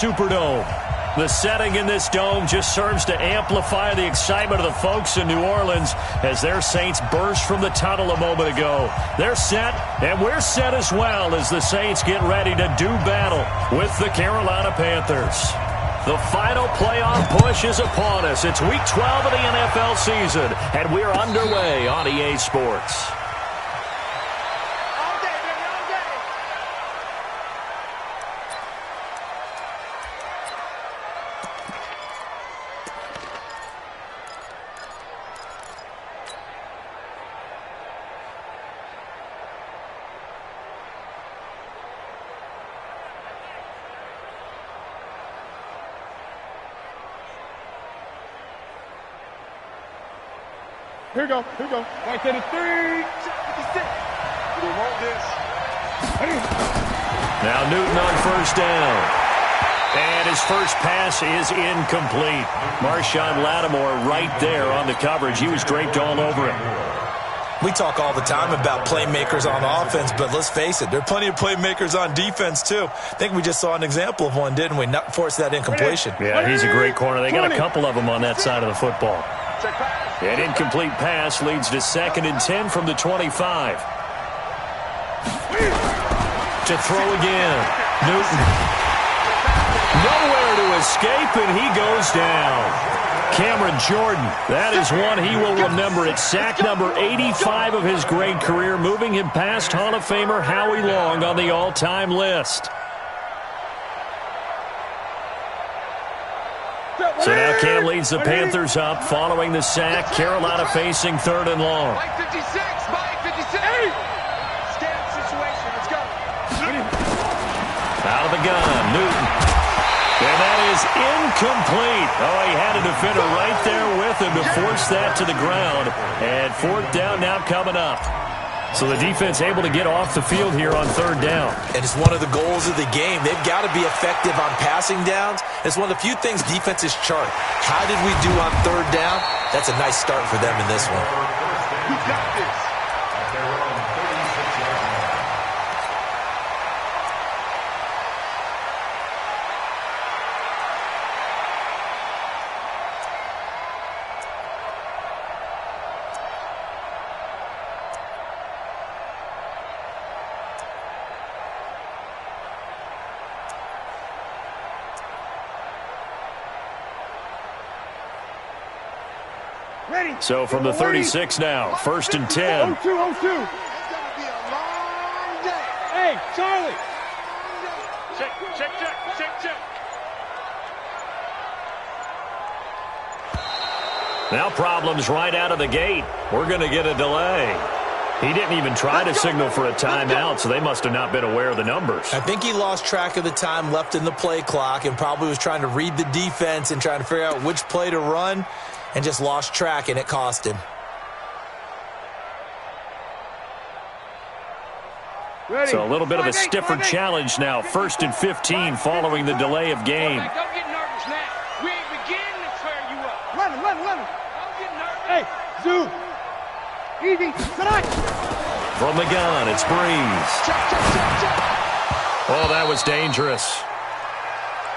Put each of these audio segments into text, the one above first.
Superdome. The setting in this dome just serves to amplify the excitement of the folks in New Orleans as their Saints burst from the tunnel a moment ago. They're set, and we're set as well as the Saints get ready to do battle with the Carolina Panthers. The final playoff push is upon us. It's Week 12 of the NFL season, and we're underway on EA Sports. Here we go. Right to the 3. 56. We want this. Now Newton on first down. And his first pass is incomplete. Marshawn Lattimore right there on the coverage. He was draped all over it. We talk all the time about playmakers on offense, but let's face it, there are plenty of playmakers on defense, too. I think we just saw an example of one, didn't we? Not force that incompletion. Yeah, he's a great corner. They got a couple of them on that side of the football. An incomplete pass leads to 2nd and 10 from the 25. To throw again. Newton. Nowhere to escape, and he goes down. Cameron Jordan, that is one he will remember. It's sack number 85 of his great career, moving him past Hall of Famer Howie Long on the all-time list. So now Cam leads the Panthers up following the sack. Carolina facing 3rd and long. Mike 56. Scan situation. Let's go. Out of the gun, Newton. And that is incomplete. Oh, he had a defender right there with him to force that to the ground. And 4th down now coming up. So the defense able to get off the field here on 3rd down. And it's one of the goals of the game. They've got to be effective on passing downs. It's one of the few things defenses chart. How did we do on 3rd down? That's a nice start for them in this one. We got this. So from the 36 now, 1st and 10. 0-2. It's going to be a long day. Hey, Charlie. Check. Now problems right out of the gate. We're going to get a delay. He didn't even try to signal for a timeout, so they must have not been aware of the numbers. I think he lost track of the time left in the play clock and probably was trying to read the defense and trying to figure out which play to run. And just lost track, and it cost him. So a little bit of a stiffer challenge now. 1st and 15 following the delay of game. Don't get nervous now. We ain't beginning to tear you up. Run him. Don't get nervous. Hey, Zoo. Easy. Tonight. From the gun, it's Breeze. Check. Oh, that was dangerous.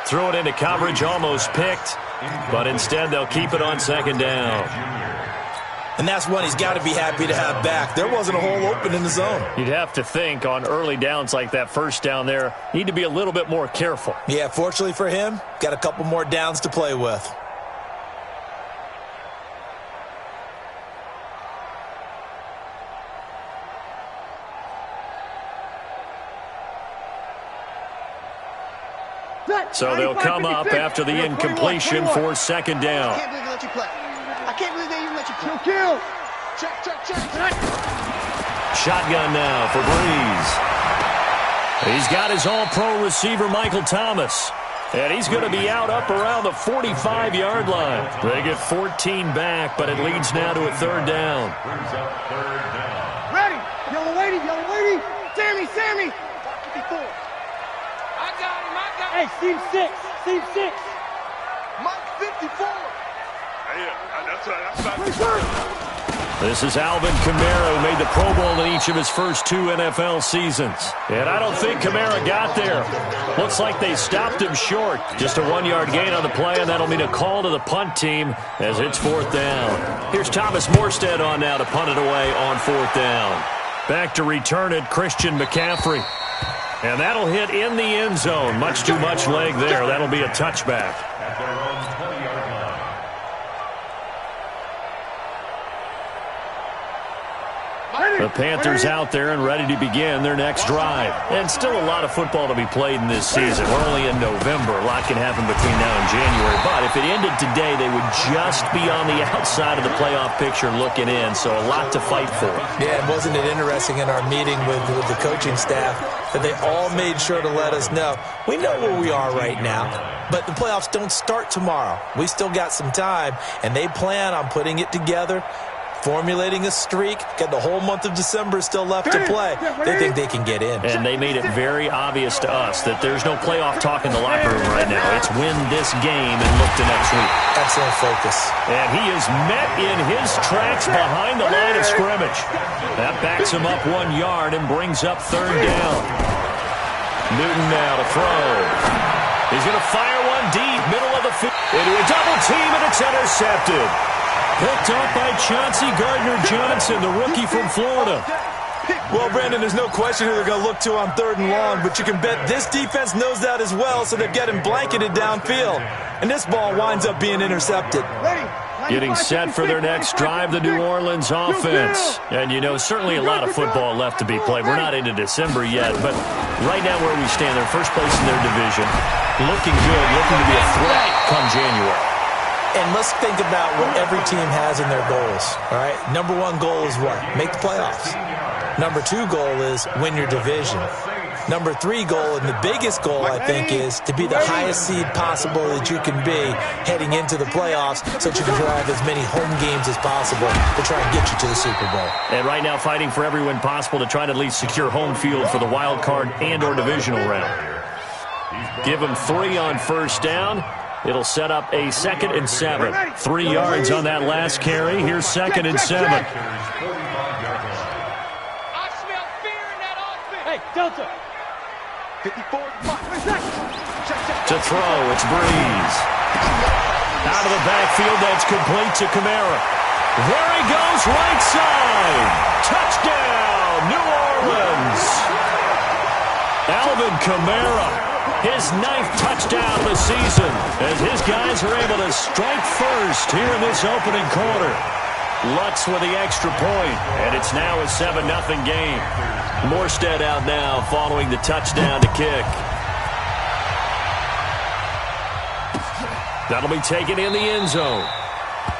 Threw it into coverage, almost picked. But instead, they'll keep it on 2nd down. And that's one he's got to be happy to have back. There wasn't a hole open in the zone. You'd have to think on early downs like that 1st down there, need to be a little bit more careful. Yeah, fortunately for him, got a couple more downs to play with. So they'll come up after the incompletion for 2nd down. I can't believe they even let you play. Kill. Check. Shotgun now for Breeze. He's got his all-pro receiver, Michael Thomas. And he's going to be out up around the 45-yard line. They get 14 back, but it leads now to a 3rd down. Ready. Yellow lady. Sammy. 54. I got him. Hey, Steve 6. Mike 54. Yeah, that's right. This is Alvin Kamara, who made the Pro Bowl in each of his first 2 NFL seasons. And I don't think Kamara got there. Looks like they stopped him short. Just a 1-yard gain on the play, and that'll mean a call to the punt team as it's 4th down. Here's Thomas Morstead on now to punt it away on 4th down. Back to return it, Christian McCaffrey. And that'll hit in the end zone. Much too much leg there. That'll be a touchback. The Panthers out there and ready to begin their next drive. And still a lot of football to be played in this season. We're only in November. A lot can happen between now and January. But if it ended today, they would just be on the outside of the playoff picture looking in. So a lot to fight for. Yeah, and wasn't it interesting in our meeting with the coaching staff that they all made sure to let us know, we know where we are right now, but the playoffs don't start tomorrow. We still got some time, and they plan on putting it together, formulating a streak. Got the whole month of December still left to play. They think they can get in. And they made it very obvious to us that there's no playoff talk in the locker room right now. It's win this game and look to next week. Excellent focus. And he is met in his tracks behind the line of scrimmage. That backs him up 1 yard and brings up 3rd down. Newton now to throw. He's going to fire one deep, middle of the field. Into a double team, and it's intercepted. Picked up by Chauncey Gardner-Johnson, the rookie from Florida. Well, Brandon, there's no question who they're going to look to on 3rd and long, but you can bet this defense knows that as well, so they've got him blanketed downfield. And this ball winds up being intercepted. Getting set for their next drive, the New Orleans offense. And, you know, certainly a lot of football left to be played. We're not into December yet, but right now where we stand, they're first place in their division. Looking good, looking to be a threat come January. And let's think about what every team has in their goals, all right? Number 1 goal is what? Make the playoffs. Number 2 goal is win your division. Number 3 goal, and the biggest goal, I think, is to be the highest seed possible that you can be heading into the playoffs so that you can drive as many home games as possible to try and get you to the Super Bowl. And right now fighting for every win possible to try to at least secure home field for the wild card and or divisional round. Give them 3 on 1st down. It'll set up a 2nd and 7. 3 yards on that last carry. Here's 2nd and 7. I smell fear in that offense. Hey, Delta. 54. To throw, it's Breeze. Out of the backfield, that's complete to Kamara. There he goes, right side. Touchdown, New Orleans. Alvin Kamara. His 9th touchdown of the season as his guys are able to strike first here in this opening quarter. Lutz with the extra point, and it's now a 7-0 game. Morstead out now following the touchdown to kick. That'll be taken in the end zone.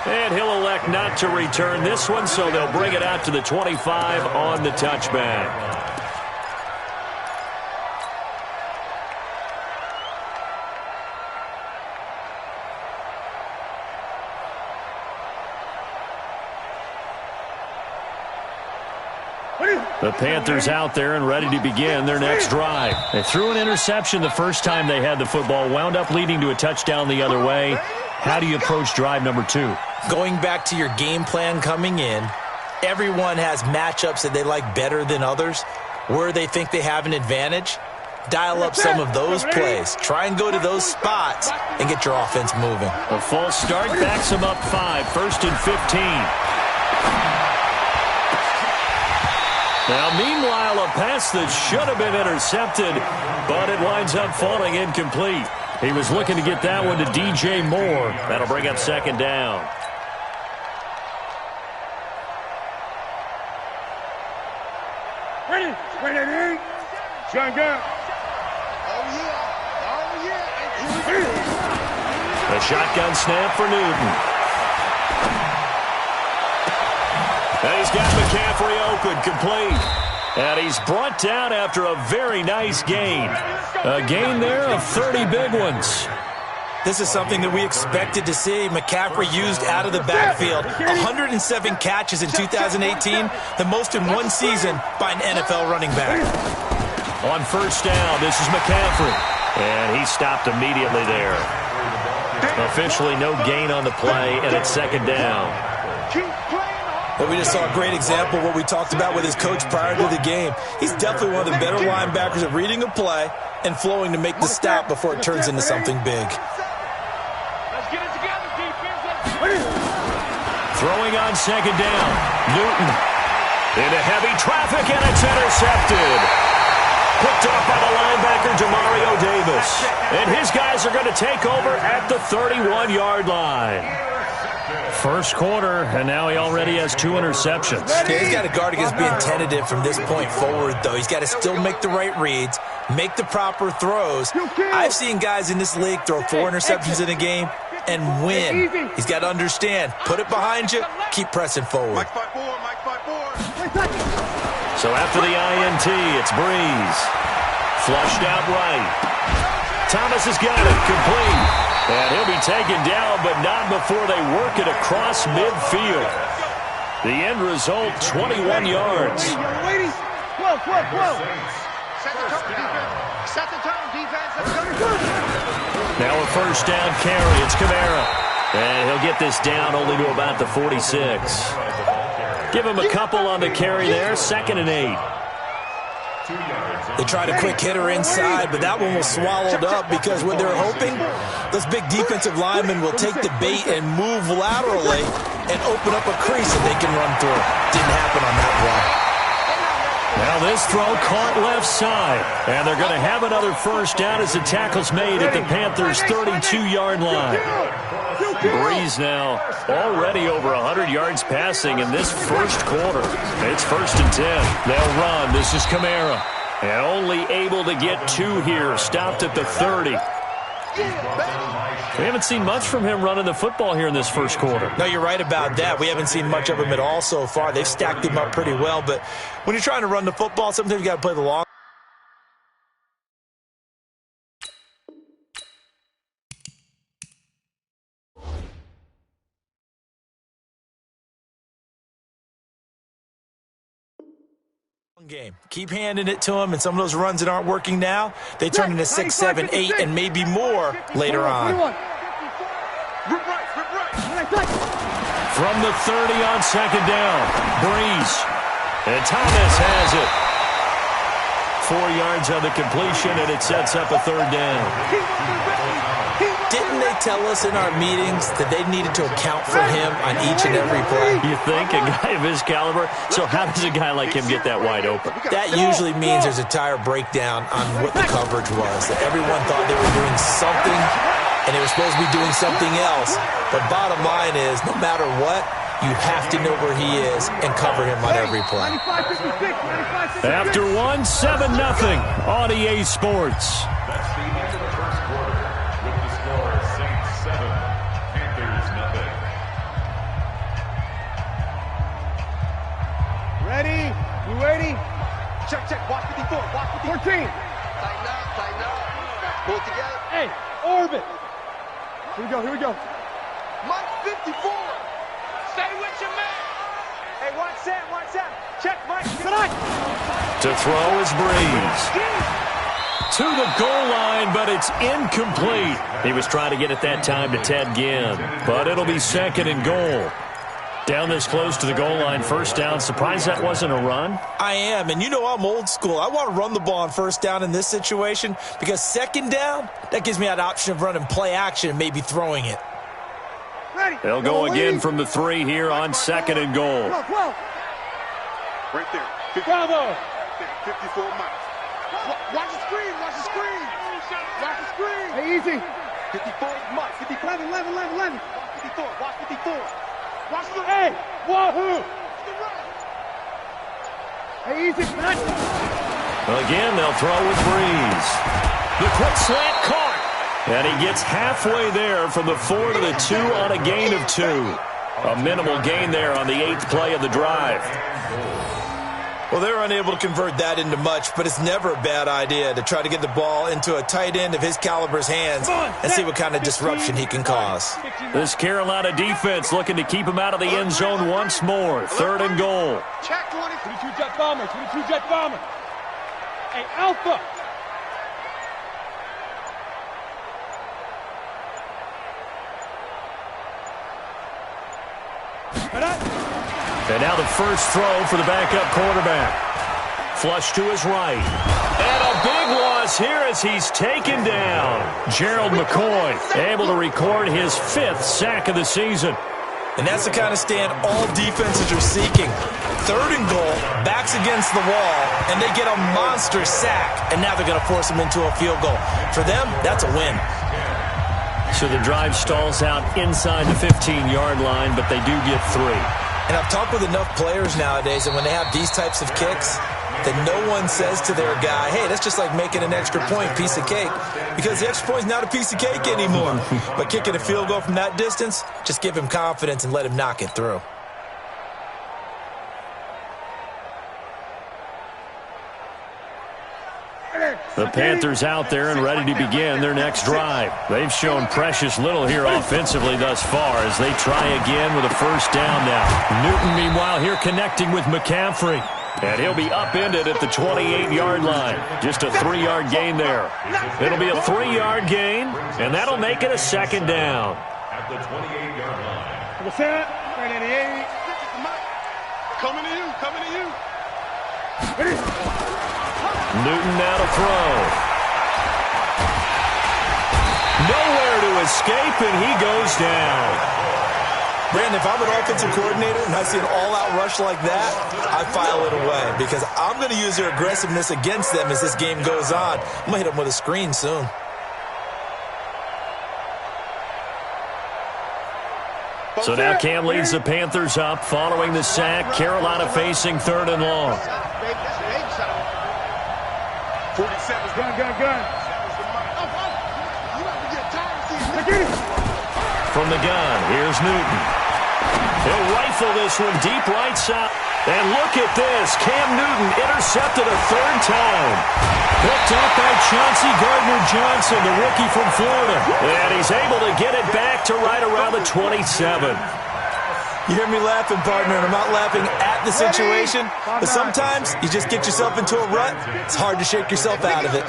And he'll elect not to return this one, so they'll bring it out to the 25 on the touchback. The Panthers out there and ready to begin their next drive. They threw an interception the first time they had the football, wound up leading to a touchdown the other way. How do you approach drive number 2? Going back to your game plan coming in, everyone has matchups that they like better than others. Where they think they have an advantage, dial up some of those plays. Try and go to those spots and get your offense moving. A false start backs them up 5, 1st and 15. Now, meanwhile, a pass that should have been intercepted, but it winds up falling incomplete. He was looking to get that one to DJ Moore. That'll bring up 2nd down. Ready? Shotgun. Oh, yeah. The shotgun snap for Newton. And he's got McCaffrey open, complete. And he's brought down after a very nice gain. A gain there of 30 big ones. This is something that we expected to see. McCaffrey used out of the backfield. 107 catches in 2018, the most in one season by an NFL running back. On 1st down, this is McCaffrey. And he stopped immediately there. Officially no gain on the play, and it's 2nd down. Keep playing hard. Well, we just saw a great example of what we talked about with his coach prior to the game. He's definitely one of the better linebackers at reading a play and flowing to make the stop before it turns into something big. Let's get it together, defense. Throwing on second down. Newton into heavy traffic, and it's intercepted. Picked off by the linebacker, Demario Davis. And his guys are going to take over at the 31-yard line. First quarter, and now he already has 2 interceptions. Yeah, he's got to guard against being tentative from this point forward, though. He's got to still make the right reads, make the proper throws. I've seen guys in this league throw 4 interceptions in a game and win. He's got to understand, put it behind you, keep pressing forward. So after the INT, it's Breeze. Flushed out right. Thomas has got it, complete. And he'll be taken down, but not before they work it across midfield. The end result, 21 yards. Waiting. Whoa. Set the tone, defense. Now a first down carry. It's Kamara. And he'll get this down only to about the 46. Give him a couple on the carry there. 2nd and 8. They tried a quick hitter inside, but that one was swallowed up because what they're hoping, those big defensive linemen will take the bait and move laterally and open up a crease that they can run through. Didn't happen on that one. Now this throw caught left side, and they're going to have another first down as the tackle's made at the Panthers' 32-yard line. Breeze now already over 100 yards passing in this first quarter. It's 1st and 10. They'll run. This is Kamara. And only able to get 2 here. Stopped at the 30. We haven't seen much from him running the football here in this first quarter. No, you're right about that. We haven't seen much of him at all so far. They've stacked him up pretty well. But when you're trying to run the football, sometimes you got to play the long. Game. Keep handing it to him, and some of those runs that aren't working now, they turn into 6, 7, 8, and maybe more later on. From the 30 on second down, Breeze. And Thomas has it. 4 yards on the completion, and it sets up a 3rd down. Didn't they tell us in our meetings that they needed to account for him on each and every play? You think? A guy of his caliber? So how does a guy like him get that wide open? That usually means there's a tire breakdown on what the coverage was. That everyone thought they were doing something, and they were supposed to be doing something else. But bottom line is, no matter what, you have to know where he is and cover him on every play. After 1, 7-0 on EA Sports. Ready? You ready? Check. Watch 54. Watch 54. 14. Tighten up. Pull it together. Hey, orbit. Here we go. Mike 54. Stay with your man. Hey, watch Sam. Check, Mike. Tonight. To throw is Breeze. To the goal line, but it's incomplete. He was trying to get it that time to Ted Ginn, but it'll be 2nd and goal. Down this close to the goal line, first down. Surprised that wasn't a run? I am, and you know I'm old school. I want to run the ball on first down in this situation because 2nd down, that gives me that option of running play action and maybe throwing it. They'll go again from the 3 here on 2nd and goal. Right there. Bravo. 54 miles. Watch the screen. Hey, easy. 54 Mike. 11. 54. Watch 54. Watch the hey. Wahoo. Hey, easy. Again, they'll throw with Breeze. The quick slant caught. And he gets halfway there from the 4 to the 2 on a gain of 2. A minimal gain there on the 8th play of the drive. Well, they're unable to convert that into much, but it's never a bad idea to try to get the ball into a tight end of his caliber's hands and see what kind of disruption he can cause. This Carolina defense looking to keep him out of the end zone once more. 3rd and goal. Check 22 jet bomber. Hey, Alpha. And now the first throw for the backup quarterback. Flush to his right. And a big loss here as he's taken down. Gerald McCoy able to record his 5th sack of the season. And that's the kind of stand all defenses are seeking. 3rd and goal, backs against the wall, and they get a monster sack. And now they're going to force them into a field goal. For them, that's a win. So the drive stalls out inside the 15-yard line, but they do get 3. And I've talked with enough players nowadays, and when they have these types of kicks, that no one says to their guy, hey, that's just like making an extra point, piece of cake. Because the extra point's not a piece of cake anymore. But kicking a field goal from that distance, just give him confidence and let him knock it through. The Panthers out there and ready to begin their next drive. They've shown precious little here offensively thus far as they try again with a first down now. Newton, meanwhile, here connecting with McCaffrey. And he'll be upended at the 28-yard line. Just a 3-yard gain there. It'll be a 3-yard gain, and that'll make it a 2nd down. At the 28-yard line. What's that? 98. Coming to you, coming to you. Newton now to throw. Nowhere to escape, and he goes down. Brandon, if I'm an offensive coordinator and I see an all-out rush like that, I file it away because I'm going to use their aggressiveness against them as this game goes on. I'm going to hit them with a screen soon. So now Cam leads the Panthers up following the sack. Carolina facing 3rd and long. 47. Gun. From the gun, here's Newton. He'll rifle this one deep right side. And look at this. Cam Newton intercepted a 3rd time. Picked up by Chauncey Gardner-Johnson, the rookie from Florida. And he's able to get it back to right around the 27. You hear me laughing, partner, and I'm not laughing at the situation, but sometimes you just get yourself into a rut. It's hard to shake yourself out of it.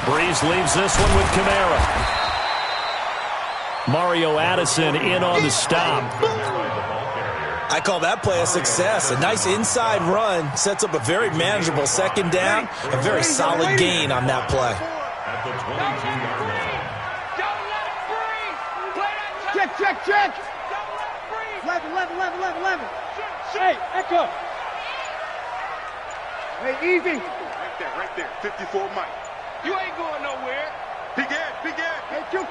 Breeze leaves this one with Kamara. Mario Addison in on the stop. I call that play a success. A nice inside run sets up a very manageable 2nd down. A very solid gain on that play. At the 22-yard line. Check. 11. Hey, Echo. Hey, easy. Right there. 54 Mike. You ain't going nowhere. Big Ed. Hey, kill.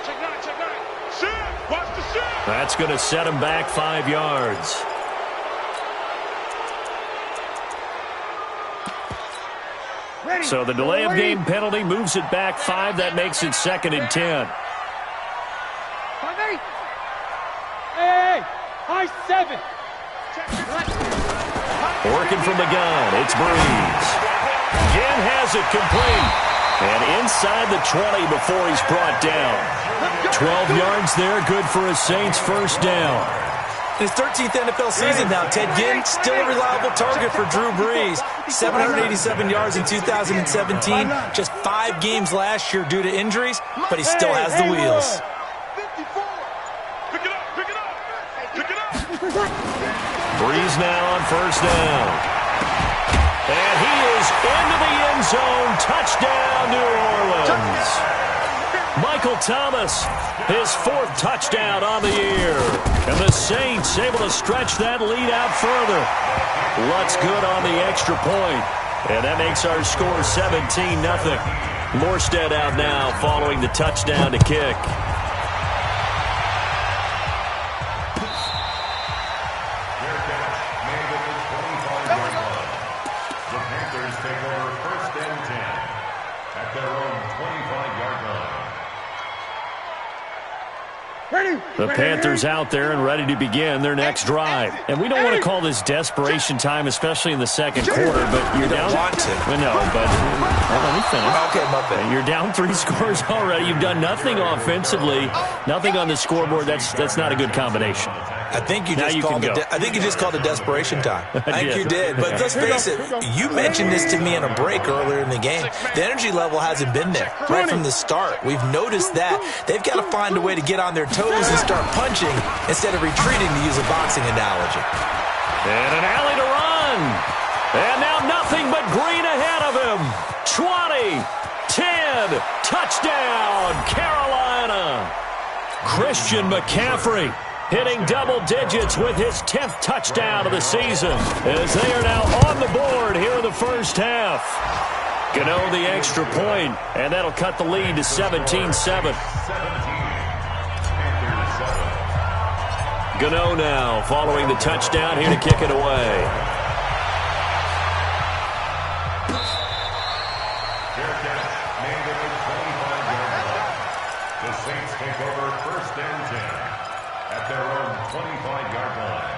Check 9. Shit. Watch the shit. That's going to set him back 5 yards. So the delay of game penalty moves it back 5. That makes it 2nd and 10. Hey, high 7. Working from the gun, it's Breeze. Again has it complete. And inside the 20 before he's brought down. 12 yards there, good for a Saints first down. His 13th NFL season now, Ted Ginn, still a reliable target for Drew Brees. 787 yards in 2017, just 5 games last year due to injuries, but he still has the wheels. Pick it up. Breeze now on first down. And he is into the end zone. Touchdown, New Orleans. Michael Thomas, his 4th touchdown on the year. And the Saints able to stretch that lead out further. Lutz good on the extra point. And that makes our score 17-0. Morstead out now following the touchdown to kick. The Panthers out there and ready to begin their next drive. And we don't want to call this desperation time, especially in the 2nd quarter, but you're down. Want to. No, but let me finish. Okay, my bad. You're down 3 scores already. You've done nothing offensively, nothing on the scoreboard. That's not a good combination. I think you just called it desperation time. I think you did. But let's face it, you mentioned this to me in a break earlier in the game. The energy level hasn't been there right from the start. We've noticed that. They've got to find a way to get on their toes and start punching instead of retreating, to use a boxing analogy. And an alley to run. And now nothing but green ahead of him. 20, 10, touchdown, Carolina. Christian McCaffrey hitting double digits with his 10th touchdown of the season as they are now on the board here in the first half. Gano the extra point, and that'll cut the lead to 17-7. Gano now following the touchdown here to kick it away. The Saints take over first and 10 at their own 25-yard line.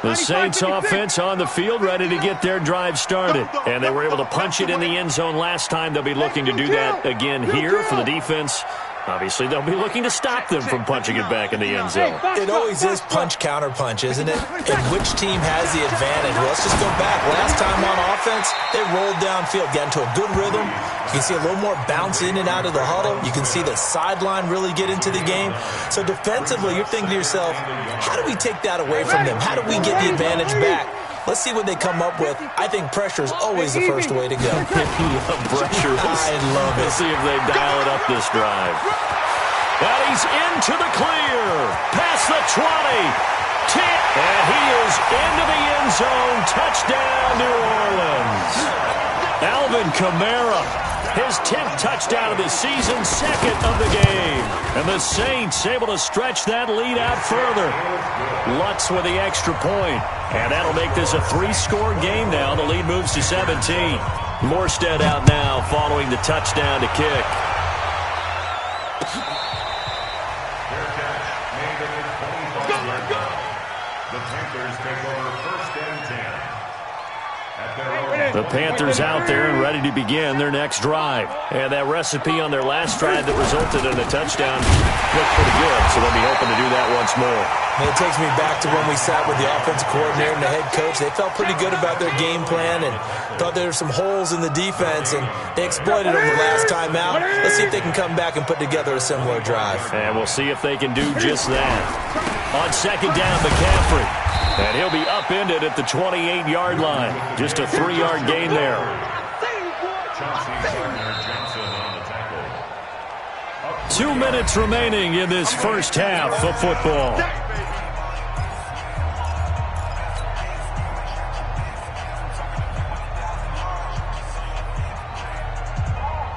The Saints offense on the field, ready to get their drive started. And they were able to punch it in the end zone last time. They'll be looking to do that again here for the defense. Obviously, they'll be looking to stop them from punching it back in the end zone. It always is punch-counter-punch, isn't it? And which team has the advantage? Well, let's just go back. Last time on offense, they rolled downfield, got into a good rhythm. You can see a little more bounce in and out of the huddle. You can see the sideline really get into the game. So defensively, you're thinking to yourself, how do we take that away from them? How do we get the advantage back? Let's see what they come up with. I think pressure is always the first way to go. Pressure. I love it. Let's see if they dial it up this drive. And he's into the clear. Past the 20. 10. And he is into the end zone. Touchdown, New Orleans. Alvin Kamara, his 10th touchdown of the season, second of the game. And the Saints able to stretch that lead out further. Lutz with the extra point. And that'll make this a 3-score game now. The lead moves to 17. Morstead out now following the touchdown to kick. The Panthers take over first and 10. The Panthers out there and ready to begin their next drive. And that recipe on their last drive that resulted in a touchdown looked pretty good, so they'll be hoping to do that once more. And it takes me back to when we sat with the offensive coordinator and the head coach. They felt pretty good about their game plan and thought there were some holes in the defense, and they exploited them the last time out. Let's see if they can come back and put together a similar drive. And we'll see if they can do just that. On second down, McCaffrey. And he'll be upended at the 28-yard line. Just a 3-yard gain there. 2 minutes remaining in this first half of football.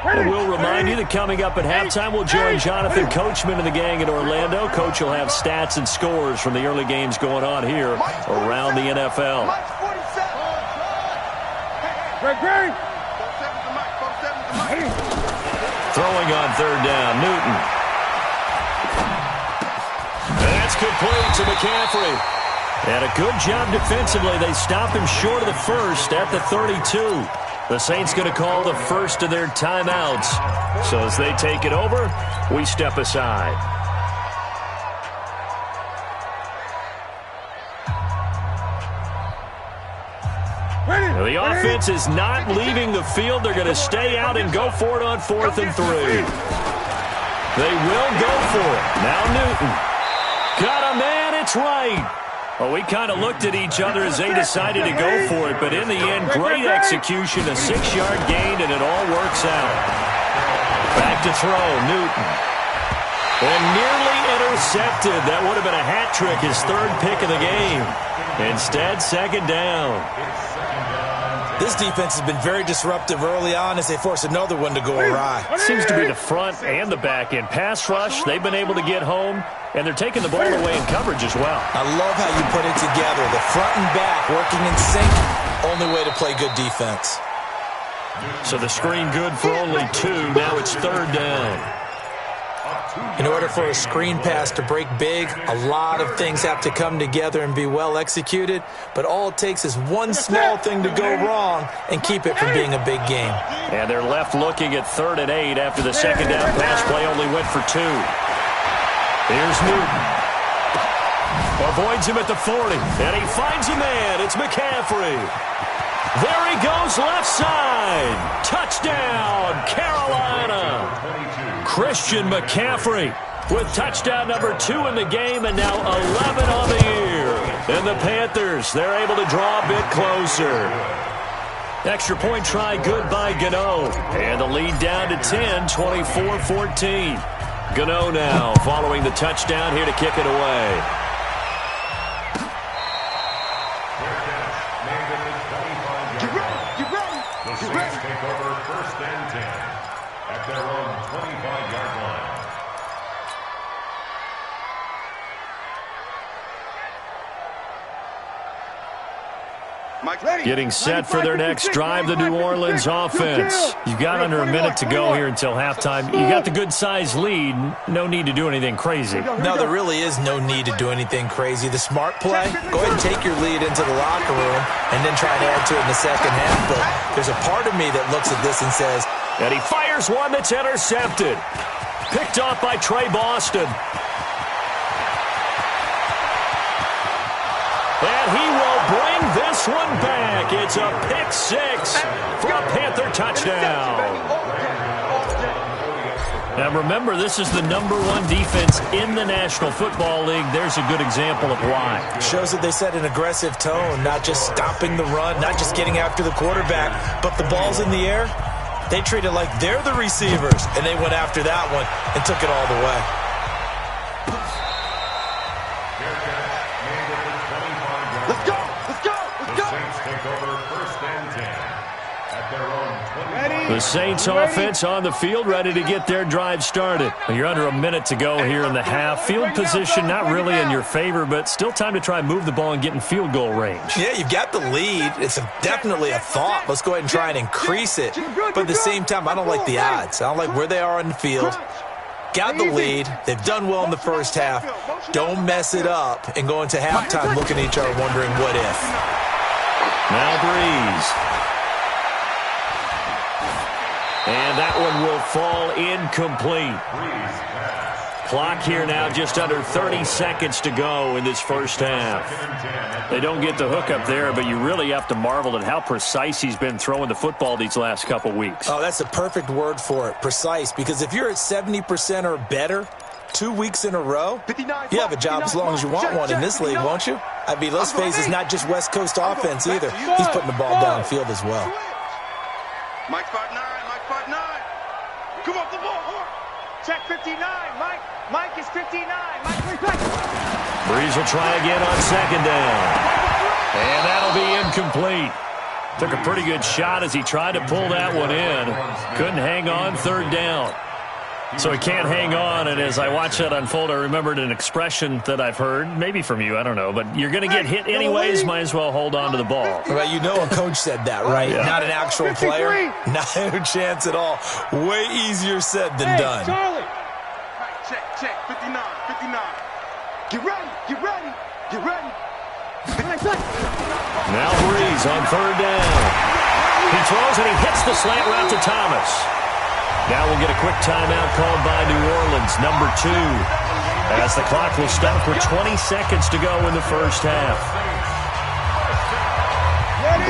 And we'll remind you that coming up at halftime, we'll join Jonathan Coachman and the gang in Orlando. Coach will have stats and scores from the early games going on here around the NFL. Throwing on third down, Newton. That's complete to McCaffrey. And a good job defensively. They stopped him short of the first at the 32. The Saints going to call the first of their timeouts. So as they take it over, we step aside. Now the offense is not leaving the field. They're going to stay out and go for it on 4th and 3. They will go for it. Now Newton. Got a man. It's right. Well, we kind of looked at each other as they decided to go for it, but in the end, great execution, a 6-yard gain, and it all works out. Back to throw, Newton. And nearly intercepted. That would have been a hat trick, his 3rd pick of the game. Instead, second down. This defense has been very disruptive early on as they force another one to go awry. Seems to be the front and the back end. Pass rush, they've been able to get home, and they're taking the ball away in coverage as well. I love how you put it together. The front and back working in sync. Only way to play good defense. So the screen good for only 2. Now it's 3rd down. In order for a screen pass to break big, a lot of things have to come together and be well executed, but all it takes is one small thing to go wrong and keep it from being a big game. And they're left looking at 3rd and 8 after the second down pass play only went for 2. Here's Newton. Avoids him at the 40, and he finds a man. It's McCaffrey. There he goes, left side. Touchdown, Carolina. Christian McCaffrey with touchdown number 2 in the game, and now 11 on the year. And the Panthers, they're able to draw a bit closer. Extra point try good by Gano. And the lead down to 10, 24-14. Gano now following the touchdown here to kick it away. The Saints take over first and 10 at their own 25-yard line. Getting set for their next drive, the New Orleans offense. You've got under a minute to go here until halftime. You got the good-sized lead. No need to do anything crazy. No, there really is no need to do anything crazy. The smart play, go ahead and take your lead into the locker room and then try and add to it in the second half. But there's a part of me that looks at this and says, and he fires one that's intercepted. Picked off by Trey Boston. And he will bring this one back. It's a pick 6 for a Panther touchdown. Now remember, this is the #1 defense in the National Football League. There's a good example of why. Shows that they set an aggressive tone, not just stopping the run, not just getting after the quarterback, but the ball's in the air. They treat it like they're the receivers, and they went after that one and took it all the way. Let's go! Let's go! Let's go! The Saints take over first and 10 at their own 20. The Saints offense on the field, ready to get their drive started. You're under a minute to go here in the half. Field position not really in your favor, but still time to try and move the ball and get in field goal range. Yeah, you've got the lead. It's definitely a thought. Let's go ahead and try and increase it. But at the same time, I don't like the odds. I don't like where they are on the field. Got the lead. They've done well in the first half. Don't mess it up and go into halftime looking at each other wondering what if. Now Breeze. And that one will fall incomplete. Clock here now just under 30 seconds to go in this first half. They don't get the hook up there, but you really have to marvel at how precise he's been throwing the football these last couple weeks. Oh, that's a perfect word for it, precise, because if you're at 70% or better 2 weeks in a row, you have a job as long as you want one in this league, won't you? I mean, let's face it, it's not just West Coast offense either. He's putting the ball downfield as well. Mike 5'9", Mike 5'9". Come off the ball, check 59, Mike. Mike is 59. Mike, Breeze will try again on second down. And that'll be incomplete. Took a pretty good shot as he tried to pull that one in. Couldn't hang on third down. So he can't hang on, and as I watched that unfold, I remembered an expression that I've heard, maybe from you, I don't know, but you're going to get hit anyways, might as well hold on to the ball. Well, you know a coach said that, right? Yeah. Not an actual player. No chance at all. Way easier said than done. Charlie. Check, 59, 59. Get ready, get ready, get ready. Now Breeze on third down. He throws and he hits the slant route to Thomas. Now we'll get a quick timeout called by New Orleans, #2. As the clock will stop with 20 seconds to go in the first half.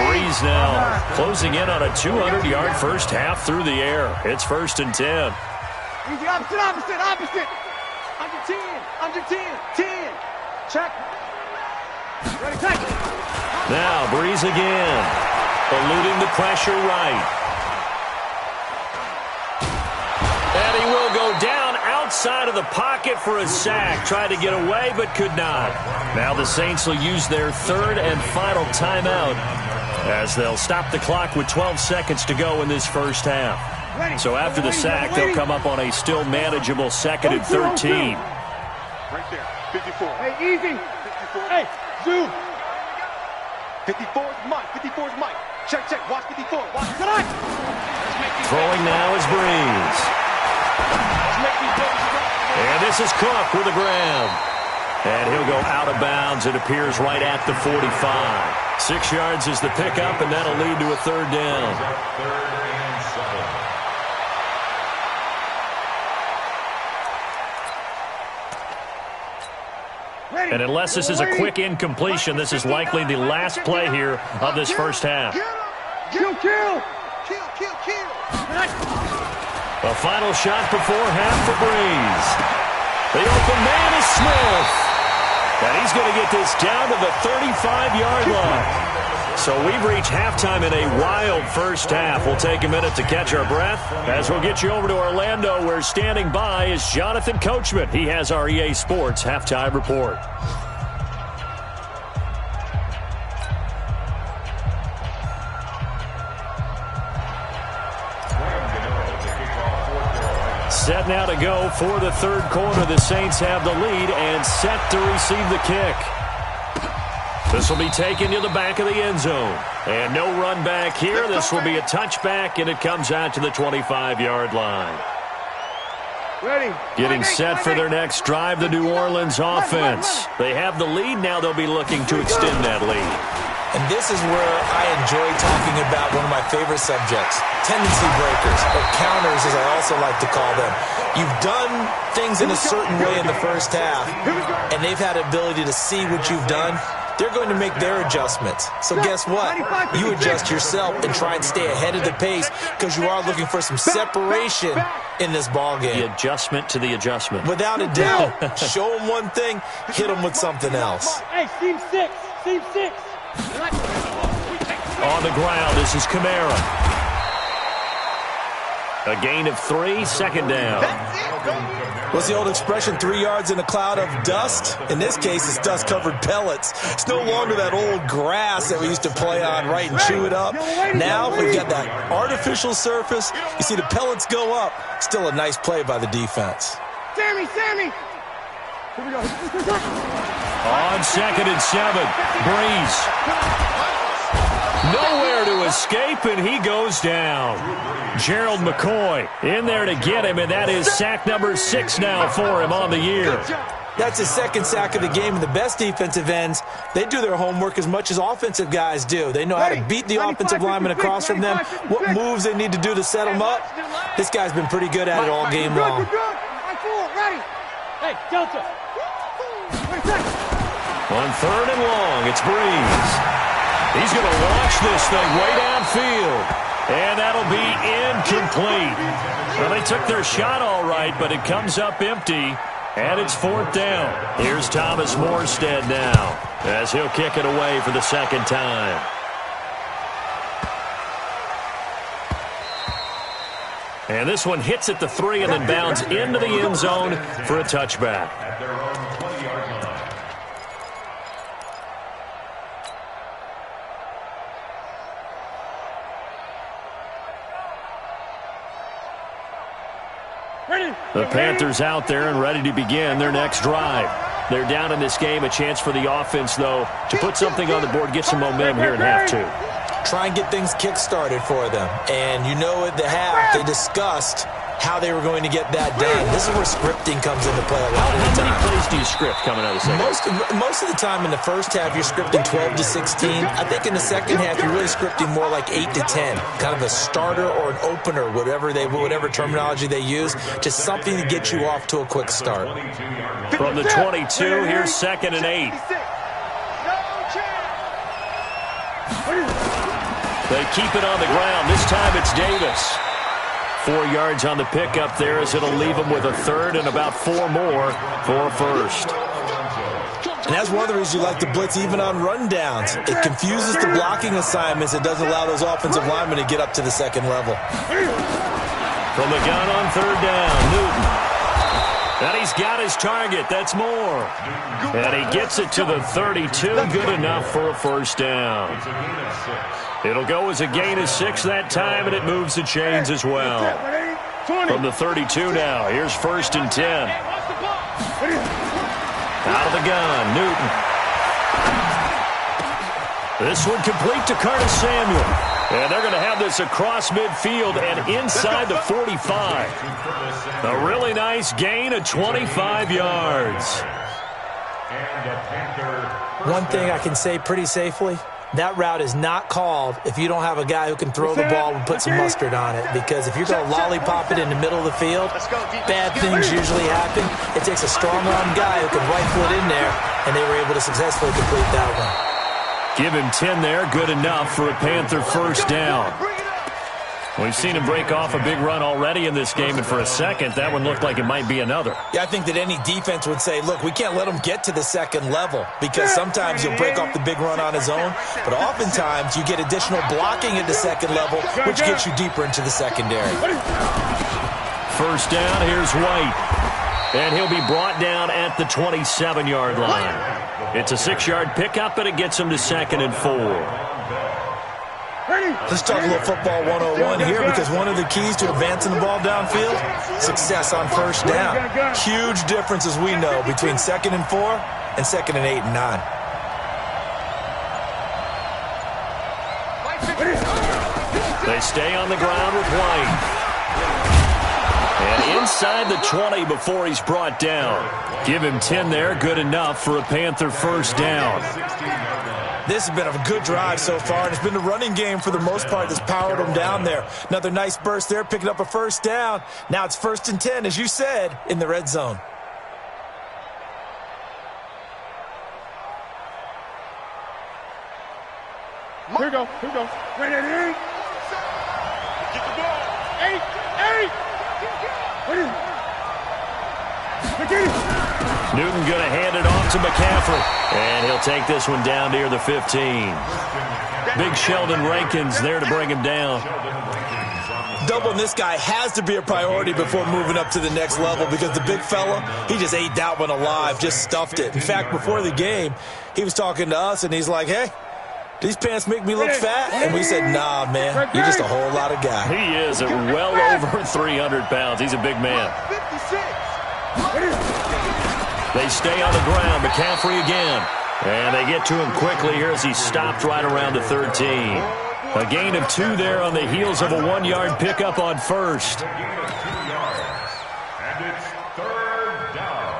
Breeze now closing in on a 200-yard first half through the air. It's 1st and 10. Easy, opposite. Under 10. Check. Ready, check. Now Breeze again. Eluding the pressure right. And he will go down outside of the pocket for a sack. Tried to get away, but could not. Now the Saints will use their third and final timeout as they'll stop the clock with 12 seconds to go in this first half. So after the sack, they'll come up on a still manageable 2nd and 13. Right there, 54. Hey, easy. 54. Hey, zoom. 54 is Mike. Check. Watch 54. Watch. Tonight. Throwing now is Breeze. And this is Cook with the ground. And he'll go out of bounds. It appears right at the 45. 6 yards is the pickup, and that'll lead to a third down. And unless this is a quick incompletion, this is likely the last play here of this first half. Kill. A final shot before half for Breeze. The open man is Smith. And he's going to get this down to the 35-yard line. So we've reached halftime in a wild first half. We'll take a minute to catch our breath as we'll get you over to Orlando, where standing by is Jonathan Coachman. He has our EA Sports halftime report. Set now to go for the third quarter. The Saints have the lead and set to receive the kick. This will be taken to the back of the end zone. And no run back here. This will be a touchback, and it comes out to the 25-yard line. Ready. Getting set for their next drive, the New Orleans offense. They have the lead. Now they'll be looking to extend that lead. And this is where I enjoy talking about one of my favorite subjects, tendency breakers, or counters as I also like to call them. You've done things in a certain way in the first half, and they've had the ability to see what you've done. They're going to make their adjustments. So guess what? You adjust yourself and try and stay ahead of the pace because you are looking for some separation in this ball game. The adjustment to the adjustment. Without a doubt. Show them one thing, hit them with something else. Hey, Team 6. Team 6. On the ground, this is Kamara. A gain of 3, second down. What's the old expression, 3 yards in a cloud of dust? In this case, it's dust-covered pellets. It's no longer that old grass that we used to play on, right, and chew it up. Now we've got that artificial surface. You see the pellets go up. Still a nice play by the defense. Sammy. Here we go. On 2nd and 7, Breeze. Nowhere to escape, and he goes down. Gerald McCoy in there to get him, and that is sack number 6 now for him on the year. That's his second sack of the game, and the best defensive ends, they do their homework as much as offensive guys do. They know how to beat the offensive lineman across from them, what moves they need to do to set them up. This guy's been pretty good at it all game long. Hey, Delta. On 3rd and long, it's Breeze. He's going to launch this thing way downfield. And that'll be incomplete. Well, they took their shot all right, but it comes up empty. And it's 4th down. Here's Thomas Morstead now, as he'll kick it away for the second time. And this one hits at the 3 and then bounds into the end zone for a touchback. At their own 20-yard line. The Panthers out there and ready to begin their next drive. They're down in this game. A chance for the offense, though, to put something on the board, get some momentum here in half 2. Try and get things kick-started for them. And you know at the half, they discussed how they were going to get that done. This is where scripting comes into play a lot of the time. How many plays do you script coming out of the second? Most of the time in the first half, you're scripting 12 to 16. I think in the second half, you're really scripting more like 8 to 10. Kind of a starter or an opener, whatever terminology they use. Just something to get you off to a quick start. From the 22, here's 2nd and 8. They keep it on the ground. This time it's Davis. 4 yards on the pickup there, as it'll leave them with a 3rd and about 4 more for a first. And that's one of the reasons you like to blitz even on rundowns. It confuses the blocking assignments. It doesn't allow those offensive linemen to get up to the second level. From the gun on 3rd down, Newton. And he's got his target. That's more. And he gets it to the 32. Good enough for a first down. It'll go as a gain of 6 that time, and it moves the chains as well. From the 32 now, here's 1st and 10. Out of the gun, Newton. This one complete to Curtis Samuel. And they're going to have this across midfield and inside the 45. A really nice gain of 25 yards. One thing I can say pretty safely, that route is not called if you don't have a guy who can throw the ball and put some mustard on it. Because if you're going to lollipop it in the middle of the field, bad things usually happen. It takes a strong-arm guy who can rifle it in there, and they were able to successfully complete that one. Give him 10 there. Good enough for a Panther first down. We've seen him break off a big run already in this game, and for a second, that one looked like it might be another. Yeah, I think that any defense would say, look, we can't let him get to the second level, because sometimes he'll break off the big run on his own, but oftentimes you get additional blocking at the second level, which gets you deeper into the secondary. First down, here's White. And he'll be brought down at the 27-yard line. It's a 6-yard pickup, and it gets him to 2nd and 4. Let's talk a little football 101 here, because one of the keys to advancing the ball downfield, success on first down. Huge difference, as we know, between 2nd and 4 and 2nd and 8 and 9. They stay on the ground with White. And inside the 20 before he's brought down. Give him 10 there, good enough for a Panther first down. This has been a good drive so far, and it's been the running game for the most part that's powered them down there. Another nice burst there, picking up a first down. Now it's 1st and 10, as you said, in the red zone. Here we go. Ready? Get the ball. 8. Newton going to hand it off to McCaffrey. And he'll take this one down near the 15. Big Sheldon Rankins there to bring him down. Doubling this guy has to be a priority before moving up to the next level, because the big fella, he just ate that one alive, just stuffed it. In fact, before the game, he was talking to us, and he's like, hey, these pants make me look fat? And we said, nah, man, you're just a whole lot of guy. He is at well over 300 pounds. He's a big man. They stay on the ground. McCaffrey again. And they get to him quickly here as he stopped right around the 13. A gain of 2 there on the heels of a 1-yard pickup on first. And it's 3rd down.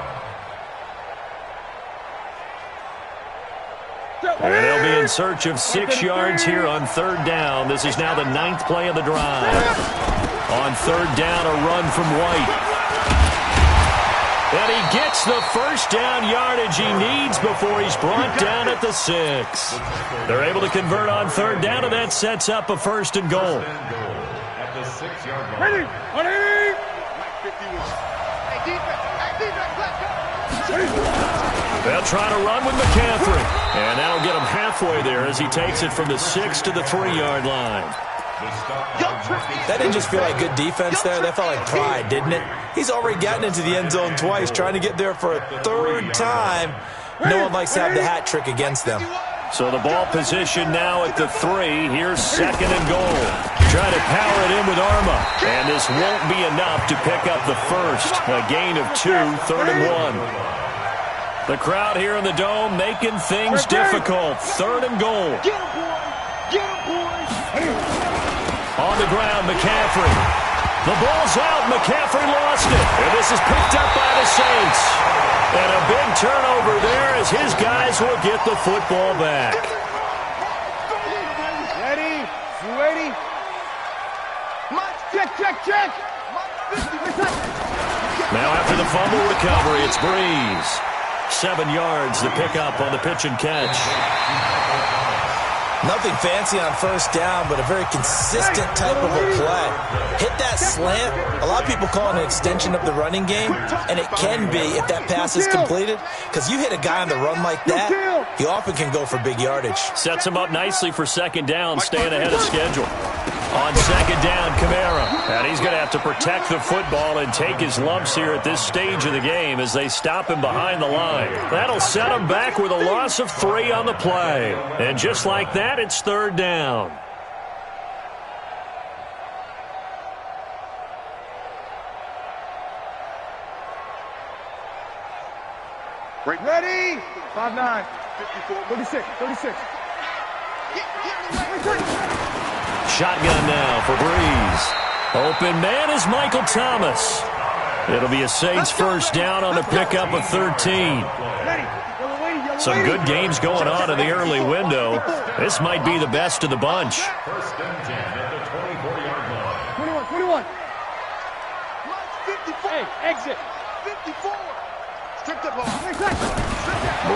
And they'll be in search of 6 yards here on 3rd down. This is now the 9th play of the drive. On 3rd down, a run from White. And he gets the first down yardage he needs before he's brought down at the 6. They're able to convert on 3rd down, and that sets up a 1st and goal. At the 6-yard line. Ready? They'll try to run with McCaffrey. And that'll get him halfway there as he takes it from the 6 to the 3-yard line. That didn't just feel like good defense there. That felt like pride, didn't it? He's already gotten into the end zone twice, trying to get there for a 3rd time. No one likes to have the hat trick against them. So the ball position now at the 3. Here's 2nd and goal. Trying to power it in with Arma. And this won't be enough to pick up the first. A gain of 2, 3rd and 1. The crowd here in the Dome making things difficult. 3rd and goal. On the ground, McCaffrey. The ball's out. McCaffrey lost it. And this is picked up by the Saints. And a big turnover there as his guys will get the football back. Ready? You ready? Check. Now after the fumble recovery, it's Breeze. 7 yards, the pickup on the pitch and catch. Nothing fancy on first down, but a very consistent type of a play. Hit that slant. A lot of people call it an extension of the running game, and it can be if that pass is completed, because you hit a guy on the run like that, he often can go for big yardage. Sets him up nicely for 2nd down, staying ahead of schedule. On 2nd down, Kamara. And he's going to have to protect the football and take his lumps here at this stage of the game as they stop him behind the line. That'll set him back with a loss of 3 on the play. And just like that, it's 3rd down. Ready? 5'9", 54, 36. Shotgun now for Breeze. Open man is Michael Thomas. It'll be a Saints first down on the pickup of 13. Some good games going on in the early window. This might be the best of the bunch. First and 10 at the 24-yard line. 21. 54. Hey, exit. 54. Strip the ball.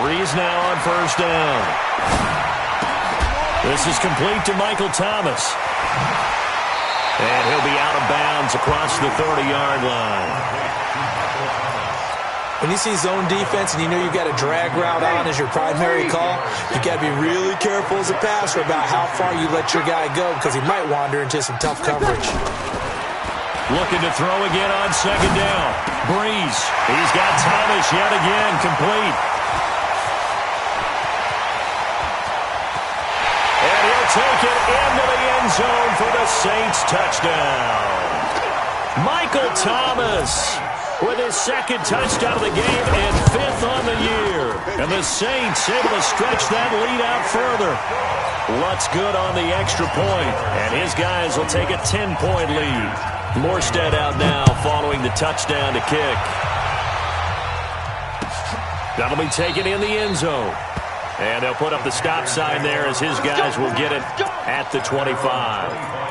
Breeze now on first down. This is complete to Michael Thomas. And he'll be out of bounds across the 30-yard line. When you see zone defense and you know you've got a drag route on as your primary call, you got to be really careful as a passer about how far you let your guy go because he might wander into some tough coverage. Looking to throw again on second down. Breeze. He's got Thomas yet again, complete. And he'll take it into the end zone for the Saints touchdown. Michael Thomas with his second touchdown of the game and 5th on the year. And the Saints able to stretch that lead out further. Lutz good on the extra point, and his guys will take a 10-point lead. Morstead out now following the touchdown to kick. That'll be taken in the end zone. And they'll put up the stop sign there as his guys will get it at the 25.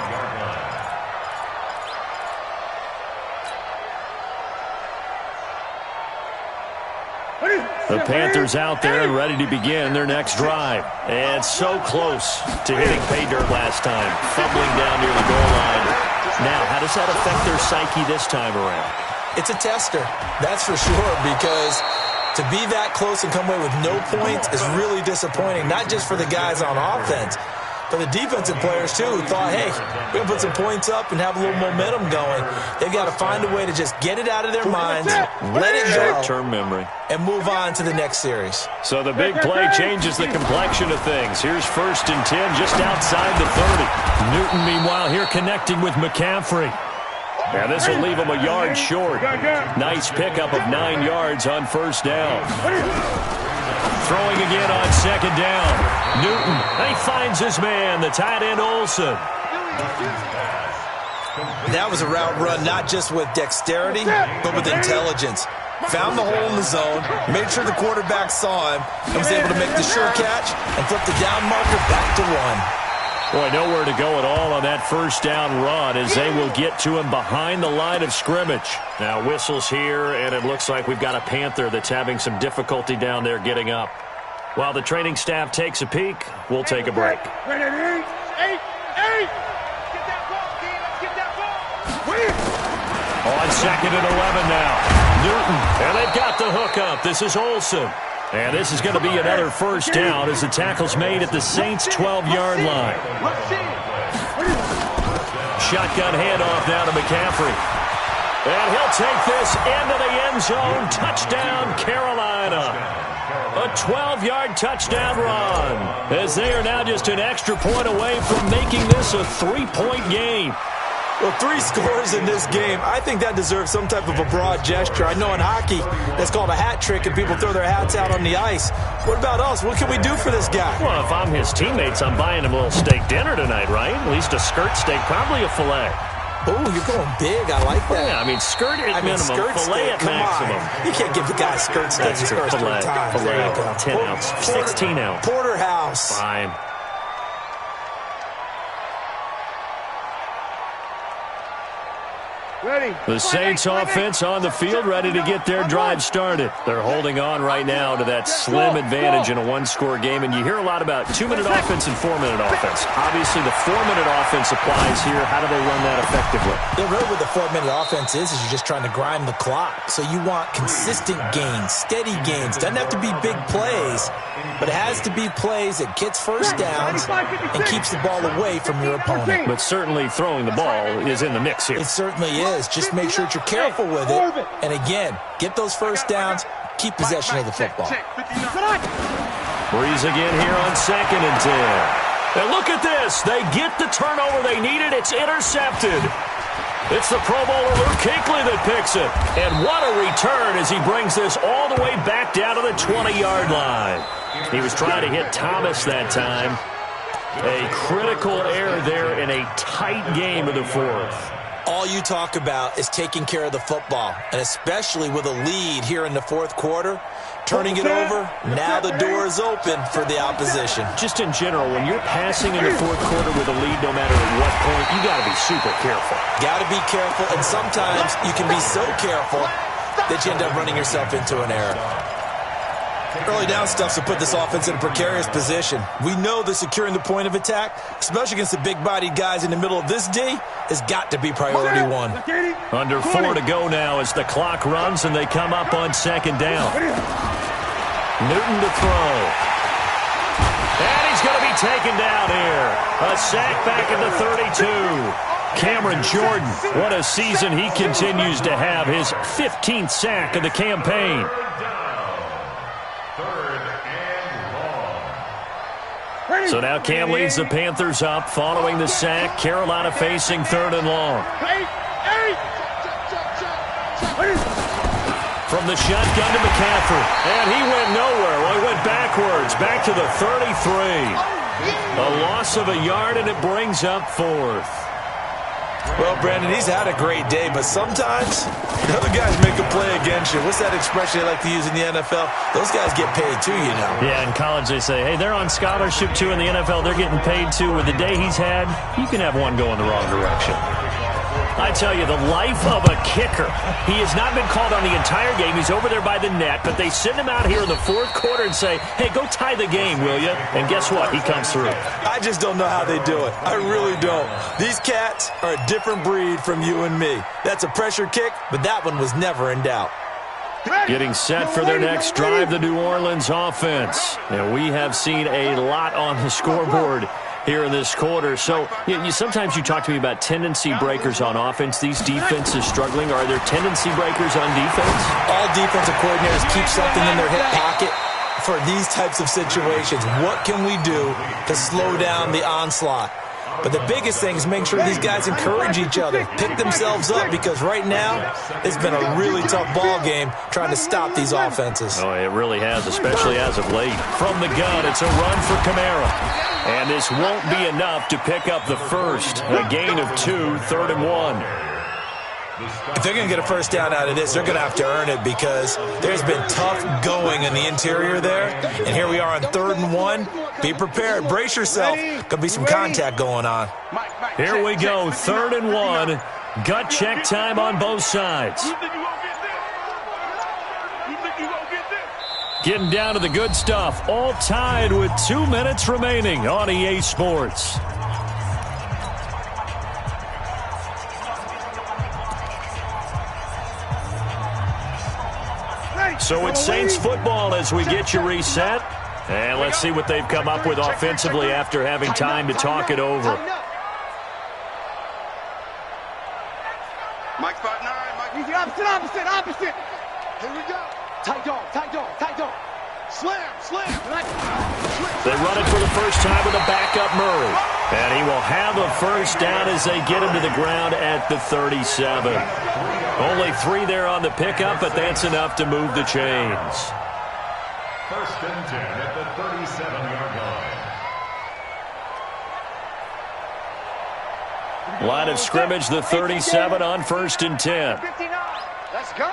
The Panthers out there and ready to begin their next drive. And so close to hitting pay dirt last time. Fumbling down near the goal line. Now, how does that affect their psyche this time around? It's a tester, that's for sure, because to be that close and come away with no points is really disappointing, not just for the guys on offense, but the defensive players, too, who thought, hey, we're going to put some points up and have a little momentum going. They've got to find a way to just get it out of their minds, let it go, short-term memory, and move on to the next series. So the big play changes the complexion of things. Here's 1st and 10 just outside the 30. Newton, meanwhile, here connecting with McCaffrey. Now this will leave him a yard short. Nice pickup of 9 yards on first down. Throwing again on second down. Newton, he finds his man, the tight end Olsen. That was a route run not just with dexterity, but with intelligence. Found the hole in the zone, made sure the quarterback saw him, and was able to make the sure catch and flip the down marker back to 1. Boy, nowhere to go at all on that first down run as they will get to him behind the line of scrimmage. Now whistles here, and it looks like we've got a Panther that's having some difficulty down there getting up. While the training staff takes a peek, we'll take a break. Eight. Get that ball, Dean. Get that ball. On second and 11 now. Newton, and they've got the hook up. This is Olsen. And this is going to be another first down as the tackle's made at the Saints' 12-yard line. Shotgun handoff now to McCaffrey. And he'll take this into the end zone. Touchdown, Carolina. A 12-yard touchdown run as they are now just an extra point away from making this a 3-point game. Well, 3 scores in this game, I think that deserves some type of a broad gesture. I know in hockey, that's called a hat trick, and people throw their hats out on the ice. What about us? What can we do for this guy? Well, if I'm his teammates, I'm buying him a little steak dinner tonight, right? At least a skirt steak, probably a filet. Oh, you're going big. I like that. Yeah, I mean, skirt at minimum, skirt filet steak, at maximum. You can't give the guy skirt steak. That's true. Filet, 10 ounce, 16 ounce. Porterhouse. Fine. Ready. The Saints offense on the field, ready to get their drive started. They're holding on right now to that slim advantage in a one-score game, and you hear a lot about 2-minute offense and 4-minute offense. Obviously, the 4-minute offense applies here. How do they run that effectively? Yeah, really what the 4-minute offense is you're just trying to grind the clock. So you want consistent gains, steady gains. Doesn't have to be big plays, but it has to be plays that gets first downs and keeps the ball away from your opponent. But certainly throwing the ball is in the mix here. It certainly is. Just make sure that you're careful with it. And again, get those first downs, keep possession of the football. Breeze again here on second and 10. And look at this. They get the turnover they needed. It's intercepted. It's the Pro Bowler Luke Kuechly that picks it. And what a return as he brings this all the way back down to the 20-yard line. He was trying to hit Thomas that time. A critical error there in a tight game of the fourth. All you talk about is taking care of the football, and especially with a lead here in the fourth quarter, turning it over, now the door is open for the opposition. Just in general, when you're passing in the fourth quarter with a lead, no matter at what point, you got to be super careful. Got to be careful, and sometimes you can be so careful that you end up running yourself into an error. Early down stuff to put this offense in a precarious position. We know that securing the point of attack, especially against the big-bodied guys in the middle of this D, has got to be priority one. Under 4 to go now as the clock runs and they come up on second down. Newton to throw. And he's going to be taken down here. A sack back at the 32. Cameron Jordan, what a season he continues to have. His 15th sack of the campaign. So now Cam leads the Panthers up following the sack. Carolina facing 3rd and long. From the shotgun to McCaffrey. And he went nowhere. Well, he went backwards. Back to the 33. A loss of a yard, and it brings up 4th. Well, Brandon, he's had a great day, but sometimes the other guys make a play against you. What's that expression they like to use in the NFL? Those guys get paid too, you know. Yeah, in college they say, hey, they're on scholarship too. In the NFL, they're getting paid too. With the day he's had, you can have one go in the wrong direction. I tell you, the life of a kicker. He has not been called on the entire game. He's over there by the net, but they send him out here in the fourth quarter and say, hey, go tie the game, will you? And guess what? He comes through. I just don't know how they do it. I really don't. These cats are a different breed from you and me. That's a pressure kick, but that one was never in doubt. Getting set for their next drive, the New Orleans offense. And we have seen a lot on the scoreboard here in this quarter. So sometimes you talk to me about tendency breakers on offense. These defenses struggling. Are there tendency breakers on defense? All defensive coordinators keep something in their hip pocket for these types of situations. What can we do to slow down the onslaught? But the biggest thing is make sure these guys encourage each other, pick themselves up, because right now it's been a really tough ball game trying to stop these offenses. Oh, it really has, especially as of late. From the gun, it's a run for Kamara. And this won't be enough to pick up the first. A gain of 2, 3rd and 1. If they're going to get a first down out of this, they're going to have to earn it, because there's been tough going in the interior there. And here we are on 3rd and 1. Be prepared. Brace yourself. Going to be some contact going on. Here we go. 3rd and 1. Gut check time on both sides. Getting down to the good stuff. All tied with 2 minutes remaining on EA Sports. So it's Saints football as we get you reset. And let's see what they've come up with offensively after having time to talk it over. Mike 5'9", Mike. Easy, opposite. Here we go. Tight dog. Slam. They run it for the first time with a backup Murray. And he will have a first down as they get him to the ground at the 37. Only 3 there on the pickup, but that's enough to move the chains. 1st and 10 at the 37-yard line. Line of scrimmage, the 37 on 1st and 10. 59. Let's go.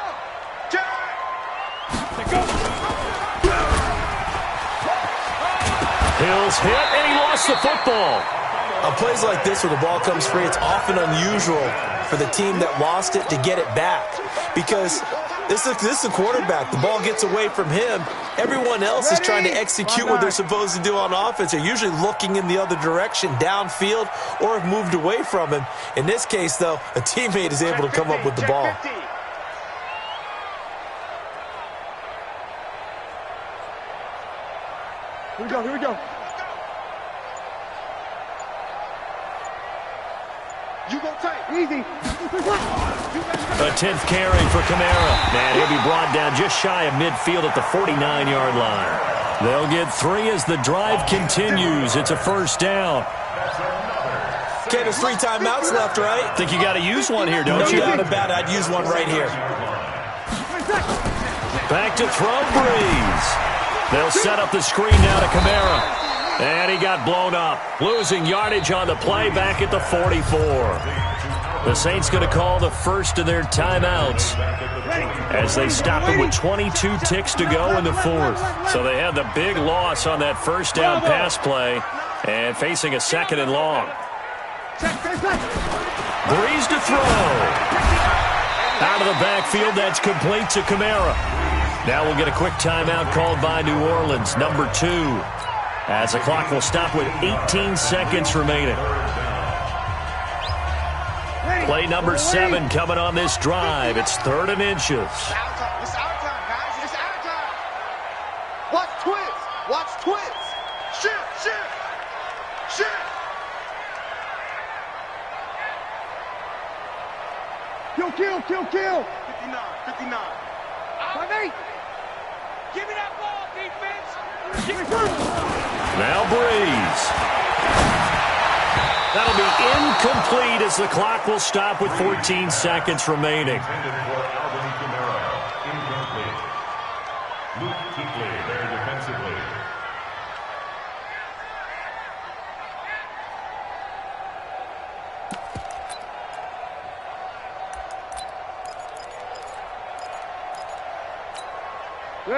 Hills hit, and he lost the football. On plays like this where the ball comes free, it's often unusual for the team that lost it to get it back, because this is the quarterback. The ball gets away from him. Everyone else is trying to execute what they're supposed to do on offense. They're usually looking in the other direction, downfield, or have moved away from him. In this case, though, a teammate is able to come up with the ball. Here we go. You go tight. Easy. A 10th carry for Kamara. And he'll be brought down just shy of midfield at the 49-yard line. They'll get 3 as the drive continues. It's a first down. Okay, there's 3 timeouts left, right? Think you got to use one here, don't you? No doubt about it. I'd use one right here. Back to throw, Breeze. They'll set up the screen now to Kamara. And he got blown up. Losing yardage on the play back at the 44. The Saints going to call the first of their timeouts as they stop it with 22 ticks to go in the fourth. So they had the big loss on that first down pass play and facing a second and long. Breeze to throw. Out of the backfield, that's complete to Kamara. Now we'll get a quick timeout called by New Orleans, number 2. As the clock will stop with 18 seconds remaining. Play number 7 coming on this drive. It's 3rd and inches. It's our time, guys. It's our time. Watch twins. Watch twins. Shift. Kill. 59. 5-8. Give me that ball, defense. Now Breeze. That'll be incomplete as the clock will stop with 14 seconds remaining.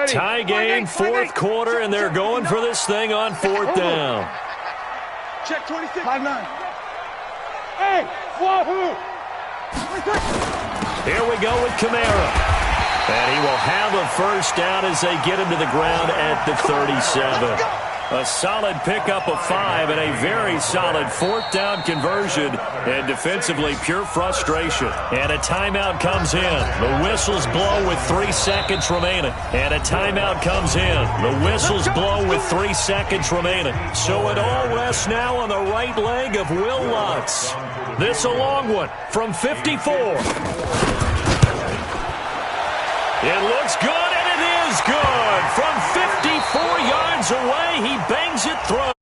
Tie game, fourth quarter, and they're going for this thing on 4th down. Check 26. 5-9. Hey, wahoo! Here we go with Kamara. And he will have a first down as they get him to the ground at the 37. A solid pickup of 5 and a very solid 4th down conversion. And defensively, pure frustration. And a timeout comes in. The whistles blow with 3 seconds remaining. And a timeout comes in. The whistles blow with 3 seconds remaining. So it all rests now on the right leg of Will Lutz. This a long one from 54. It looks good, and it is good. From 54 yards away, he bangs it through.